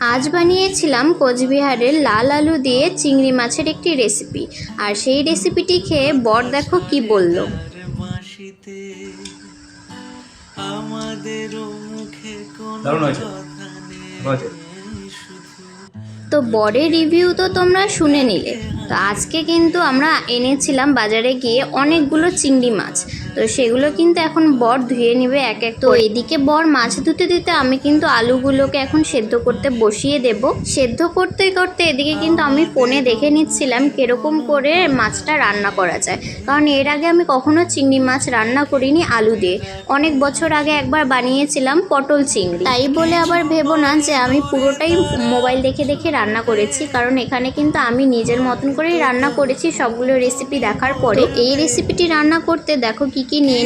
আজ বানিয়েছিলাম কোচবিহারের লাল আলু দিয়ে চিংড়ি মাছের একটি রেসিপি। আর সেই রেসিপিটি খেয়ে বর দেখো কি বলল। তো বরের রিভিউ তো তোমরা শুনে নিলে। তো আজকে কিন্তু আমরা এনেছিলাম বাজারে গিয়ে অনেকগুলো চিংড়ি মাছ। তো সেগুলো কিন্তু এখন বর ধুয়ে নেবে এক এক। তো এদিকে বর মাছ ধুতে দিতে আমি কিন্তু আলুগুলোকে এখন সেদ্ধ করতে বসিয়ে দেব। সেদ্ধ করতে করতে এদিকে কিন্তু আমি ফোনে দেখে নিচ্ছিলাম কিরকম করে মাছটা রান্না করা যায়, কারণ এর আগে আমি কখনো চিংড়ি মাছ রান্না করিনি আলু দিয়ে। অনেক বছর আগে একবার বানিয়েছিলাম পটল চিংড়ি। তাই বলে আবার ভেবো না যে আমি পুরোটাই মোবাইল দেখে দেখে রান্না করেছি, কারণ এখানে কিন্তু আমি নিজের মতন করেই রান্না করেছি সবগুলো রেসিপি দেখার পরে। এই রেসিপিটি রান্না করতে দেখো কি কি নিয়ে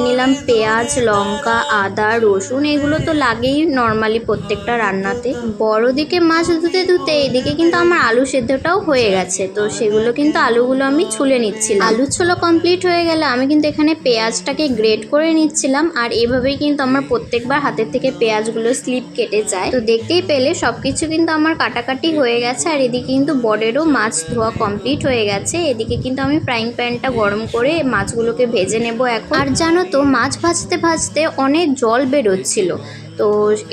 নিলাম পেঁয়াজ, লঙ্কা, আদা, রসুন। এগুলো তো লাগেই নর্মালি প্রত্যেকটা রান্নাতে। বড় দিকে মাছ ধুতে ধুতে এদিকে কিন্তু আমার আলু সেদ্ধটাও হয়ে গেছে। তো সেগুলো কিন্তু আলুগুলো আমি ছুলে নিচ্ছিলাম। আলু ছোলা কমপ্লিট হয়ে গেলে আমি কিন্তু এখানে পেঁয়াজটাকে গ্রেট করে নিচ্ছিলাম। আর এভাবেই কিন্তু আমার প্রত্যেকবার হাতের থেকে পেঁয়াজগুলো স্লিপ কেটে যায়। তো দেখতেই পেলে সবকিছু কিন্তু আমার কাটাকাটি হয়ে গেছে। আর এদিকে কিন্তু বরেরও মাছ ধোয়া কমপ্লিট হয়ে গেছে। এদিকে কিন্তু আমি ফ্রাইং প্যানটা গরম করে মাছগুলোকে ভেজে নেব এখন। আর জানো তো মাছ ভাজতে ভাজতে অনেক জল বেরোচ্ছিল। তো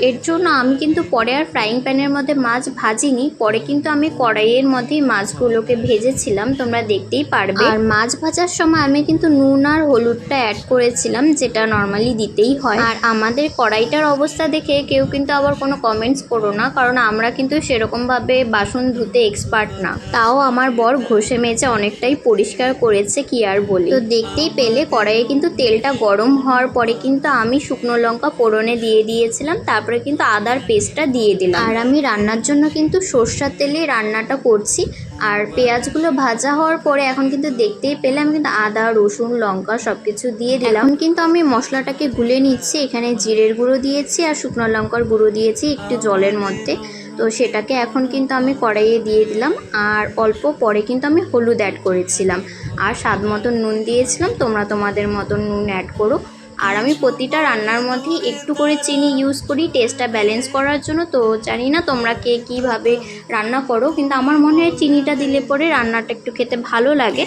এর জন্য আমি কিন্তু পরে আর ফ্রাইং প্যানের মধ্যে মাছ ভাজিনি। পরে কিন্তু আমি কড়াইয়ের মধ্যেই মাছগুলোকে ভেজেছিলাম, তোমরা দেখতেই পারবে। আর মাছ ভাজার সময় আমি কিন্তু নুন আর হলুদটা অ্যাড করেছিলাম, যেটা নর্মালি দিতেই হয়। আর আমাদের কড়াইটার অবস্থা দেখে কেউ কিন্তু আবার কোনো কমেন্টস করো না, কারণ আমরা কিন্তু সেরকমভাবে বাসন ধুতে এক্সপার্ট না। তাও আমার বর ঘষে মেজে অনেকটাই পরিষ্কার করেছে, কি আর বলি। তো দেখতেই পেলে কড়াইয়ে কিন্তু তেলটা গরম হওয়ার পরে কিন্তু আমি শুকনো লঙ্কা ফোড়নে দিয়ে দিয়েছিলাম। তারপরে কিন্তু আদার পেস্টটা দিয়ে দিলাম। আর আমি রান্নার জন্য কিন্তু সরষের তেলে রান্নাটা করছি। আর পেঁয়াজগুলো ভাজা হওয়ার পরে এখন কিন্তু দেখতেই পেলে আমি কিন্তু আদা, রসুন, লঙ্কা সবকিছু দিয়ে দিলাম। এখন কিন্তু আমি মশলাটাকে গুলে নিচ্ছি। এখানে জিরের গুঁড়ো দিয়েছি আর শুকনো লঙ্কার গুঁড়ো দিয়েছি একটু জলের মধ্যে। তো সেটাকে এখন কিন্তু আমি কড়াইয়ে দিয়ে দিলাম। আর অল্প পরে কিন্তু আমি হলুদ অ্যাড করেছিলাম আর স্বাদ মতন নুন দিয়েছিলাম। তোমরা তোমাদের মতন নুন অ্যাড করো। আর আমি প্রতিটা রান্নার মধ্যেই একটু করে চিনি ইউজ করি টেস্টটা ব্যালেন্স করার জন্য। তো জানি না তোমরা কে কীভাবে রান্না করো, কিন্তু আমার মনে হয় চিনিটা দিলে পরে রান্নাটা একটু খেতে ভালো লাগে।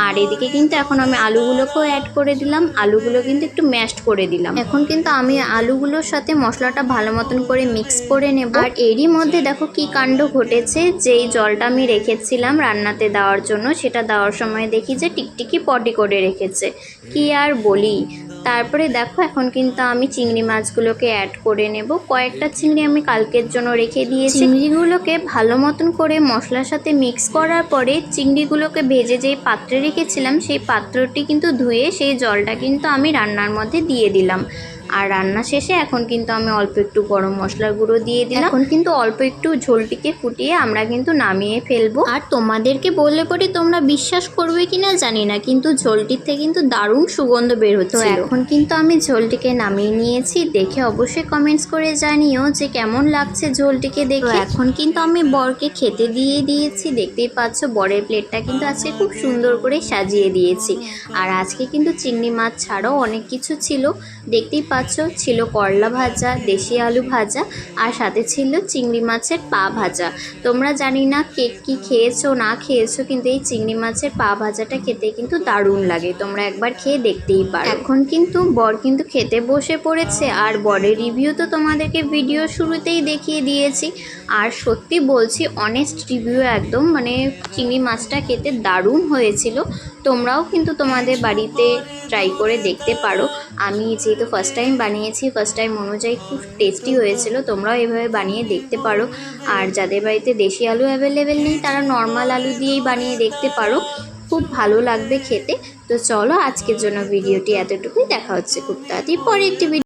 আর এদিকে কিন্তু এখন আমি আলুগুলোকেও অ্যাড করে দিলাম। আলুগুলো কিন্তু একটু ম্যাশড করে দিলাম। এখন কিন্তু আমি আলুগুলোর সাথে মশলাটা ভালো মতন করে মিক্স করে নেব। আর এরই মধ্যে দেখো কি কাণ্ড ঘটেছে। যেই জলটা আমি রেখেছিলাম রান্নাতে দেওয়ার জন্য, সেটা দেওয়ার সময় দেখি যে টিকটিকি পটি করে রেখেছে, কি আর বলি। তারপরে দেখো এখন কিন্তু আমি চিংড়ি মাছগুলোকে অ্যাড করে নেব। কয়েকটা চিংড়ি আমি কালকের জন্য রেখে দিয়েছি। চিংড়িগুলোকে ভালো মতন করে মশলার সাথে মিক্স করার পরে চিংড়িগুলোকে ভেজে যেই পাত্রে রেখেছিলাম সেই পাত্রটি কিন্তু ধুয়ে সেই জলটা কিন্তু আমি রান্নার মধ্যে দিয়ে দিলাম। আর রান্না শেষে এখন কিন্তু আমি অল্প একটু গরম মশলার গুঁড়ো দিয়ে দিলাম। এখন কিন্তু অল্প একটু ঝোলটিকে ফুটিয়ে আমরা কিন্তু নামিয়ে ফেলবো। আর তোমাদেরকে বললে পরে তোমরা বিশ্বাস করবে কিনা জানি না, কিন্তু ঝোলটির থেকে কিন্তু দারুণ সুগন্ধ বের হচ্ছিল। এখন কিন্তু আমি ঝোলটিকে নামিয়ে নিয়েছি। দেখে অবশ্যই কমেন্টস করে জানিও যে কেমন লাগছে ঝোলটিকে দেখে। এখন কিন্তু আমি বরকে খেতে দিয়ে দিয়েছি। দেখতেই পাচ্ছ বরের প্লেটটা কিন্তু আজকে খুব সুন্দর করে সাজিয়ে দিয়েছি। আর আজকে কিন্তু চিংড়ি মাছ ছাড়াও অনেক কিছু ছিল। দেখতেই ছিল করলা ভাজা, দেশি আলু ভাজা, আর সাথে ছিল চিংড়ি মাছের পা ভাজা। তোমরা জানি না কে কি খেয়েছো না খেয়েছো, কিন্তু এই চিংড়ি মাছের পা ভাজাটা খেতে কিন্তু দারুণ লাগে। তোমরা একবার খেয়ে দেখতেই পারো। এখন কিন্তু বর কিন্তু খেতে বসে পড়েছে। আর বরের রিভিউ তো তোমাদেরকে ভিডিও শুরুতেই দেখিয়ে দিয়েছি। আর সত্যি বলছি অনেস্ট রিভিউ একদম, মানে চিংড়ি মাছটা খেতে দারুণ হয়েছিল। তোমরাও কিন্তু তোমাদের বাড়িতে ট্রাই করে দেখতে পারো। আমি যেহেতু ফার্স্ট টাইম বানিয়েছি, ফার্স্ট টাইম অনুযায়ী খুব টেস্টি হয়েছিল। তোমরাও এভাবে বানিয়ে দেখতে পারো। আর যাদের বাড়িতে দেশি আলু অ্যাভেলেবেল নেই তারা নর্মাল আলু দিয়েই বানিয়ে দেখতে পারো, খুব ভালো লাগবে খেতে। তো চলো আজকের জন্য ভিডিওটি এতটুকুই। দেখা হচ্ছে খুব তাড়াতাড়ি পরে একটি ভিডিও।